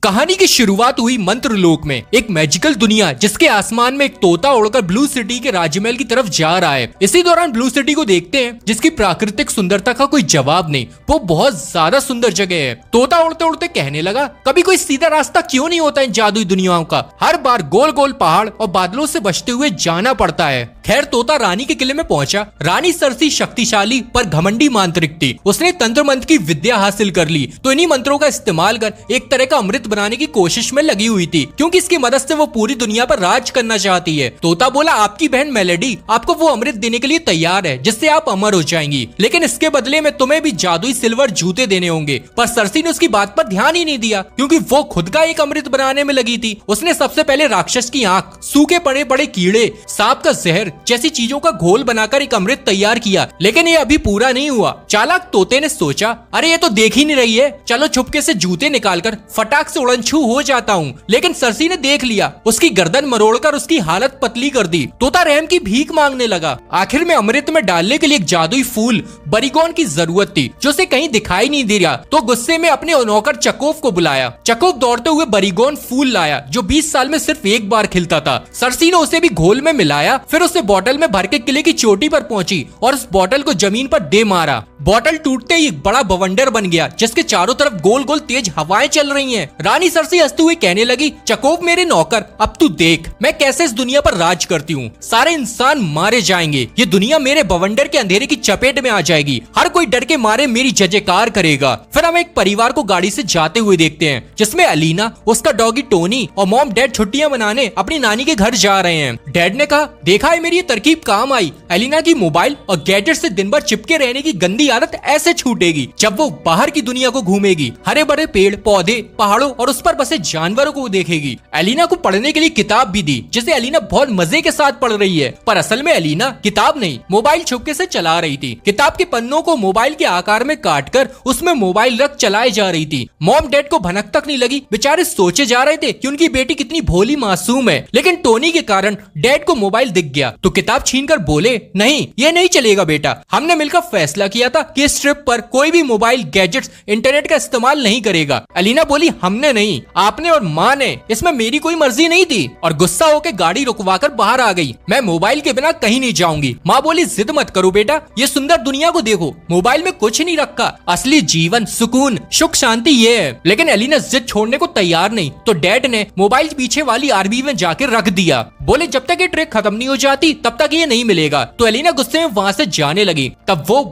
कहानी की शुरुआत हुई मंत्रलोक में, एक मैजिकल दुनिया जिसके आसमान में एक तोता उड़कर ब्लू सिटी के राजमहल की तरफ जा रहा है। इसी दौरान ब्लू सिटी को देखते हैं जिसकी प्राकृतिक सुंदरता का कोई जवाब नहीं, वो बहुत ज्यादा सुंदर जगह है। तोता उड़ते उड़ते कहने लगा, कभी कोई सीधा रास्ता क्यों नहीं होता इन जादुई दुनियाओं का, हर बार गोल गोल पहाड़ और बादलों से बचते हुए जाना पड़ता है। खैर तोता रानी के किले में पहुंचा। रानी सरसी शक्तिशाली पर घमंडी मांत्रिक थी। उसने तंत्र मंत्र की विद्या हासिल कर ली तो इन्हीं मंत्रों का इस्तेमाल कर एक तरह का अमृत बनाने की कोशिश में लगी हुई थी, क्योंकि इसकी मदद से वो पूरी दुनिया पर राज करना चाहती है। तोता बोला, आपकी बहन मेलेडी आपको वो अमृत देने के लिए तैयार है जिससे आप अमर हो जाएंगी, लेकिन इसके बदले में तुम्हें भी जादुई सिल्वर जूते देने होंगे। पर सरसी ने उसकी बात पर ध्यान ही नहीं दिया, क्योंकि वो खुद का एक अमृत बनाने में लगी थी। उसने सबसे पहले राक्षस की आंख, सूखे पड़े पड़े कीड़े, सांप का जहर जैसी चीजों का घोल बनाकर एक अमृत तैयार किया, लेकिन ये अभी पूरा नहीं हुआ। चालाक तोते ने सोचा, अरे ये तो देख ही नहीं रही है, चलो छुपके से जूते निकालकर फटाक से उड़नछू हो जाता हूँ। लेकिन सरसी ने देख लिया, उसकी गर्दन मरोड़कर उसकी हालत पतली कर दी। तोता रहम की भीख मांगने लगा। आखिर में अमृत में डालने के लिए एक जादुई फूल बरीगोन की जरूरत थी, जो उसे कहीं दिखाई नहीं दे रहा। तो गुस्से में अपने नौकर चकोफ को बुलाया। चकोफ दौड़ते हुए बरीगोन फूल लाया, जो 20 साल में सिर्फ एक बार खिलता था। सरसी ने उसे भी घोल में मिलाया, फिर उसे बोतल में भर के किले की चोटी पर पहुंची और उस बोतल को जमीन पर दे मारा। बोतल टूटते ही एक बड़ा बवंडर बन गया, जिसके चारों तरफ गोल गोल तेज हवाएं चल रही हैं। रानी सरसी हंसते हुए कहने लगी, चकोफ मेरे नौकर, अब तू देख मैं कैसे इस दुनिया पर राज करती हूँ। सारे इंसान मारे जाएंगे, ये दुनिया मेरे बवंडर के अंधेरे की चपेट में आ जाएगी, हर कोई डर के मारे मेरी जय जयकार करेगा। फिर हम एक परिवार को गाड़ी से जाते हुए देखते हैं, जिसमें अलीना, उसका डॉगी टोनी और मॉम डैड छुट्टियां मनाने अपनी नानी के घर जा रहे हैं। डैड ने कहा, देखा है मेरी ये तरकीब काम आई, एलिना की मोबाइल और गैजेट से दिन भर चिपके रहने की गंदी आदत ऐसे छूटेगी जब वो बाहर की दुनिया को घूमेगी, हरे भरे पेड़ पौधे, पहाड़ों और उस पर बसे जानवरों को देखेगी। एलिना को पढ़ने के लिए किताब भी दी, जिसे एलिना बहुत मजे के साथ पढ़ रही है, पर असल में एलिना किताब नहीं, मोबाइल छुपके से चला रही थी। किताब के पन्नों को मोबाइल के आकार में काटकर उसमें मोबाइल रख चलाई जा रही थी। मॉम डैड को भनक तक नहीं लगी, बेचारे सोचे जा रहे थे कि उनकी बेटी कितनी भोली मासूम है। लेकिन टोनी के कारण डैड को मोबाइल दिख गया तो किताब छीनकर बोले, नहीं ये नहीं चलेगा बेटा, हमने मिलकर फैसला किया था कि इस ट्रिप पर कोई भी मोबाइल गैजेट्स इंटरनेट का इस्तेमाल नहीं करेगा। एलिना बोली, हमने नहीं, आपने और माँ ने, इसमें मेरी कोई मर्जी नहीं थी, और गुस्सा होकर गाड़ी रुकवाकर बाहर आ गई। मैं मोबाइल के बिना कहीं नहीं जाऊंगी। माँ बोली, जिद मत करो बेटा, ये सुंदर दुनिया को देखो, मोबाइल में कुछ नहीं रखा, असली जीवन, सुकून, सुख शांति ये है। लेकिन एलिना जिद छोड़ने को तैयार नहीं, तो डैड ने मोबाइल पीछे वाली आरवी में जाकर रख दिया। बोले, जब तक ये ट्रिक खत्म नहीं हो जाती तब तक ये नहीं मिलेगा। तो एलिना गुस्से में वहाँ से जाने लगी। तब वो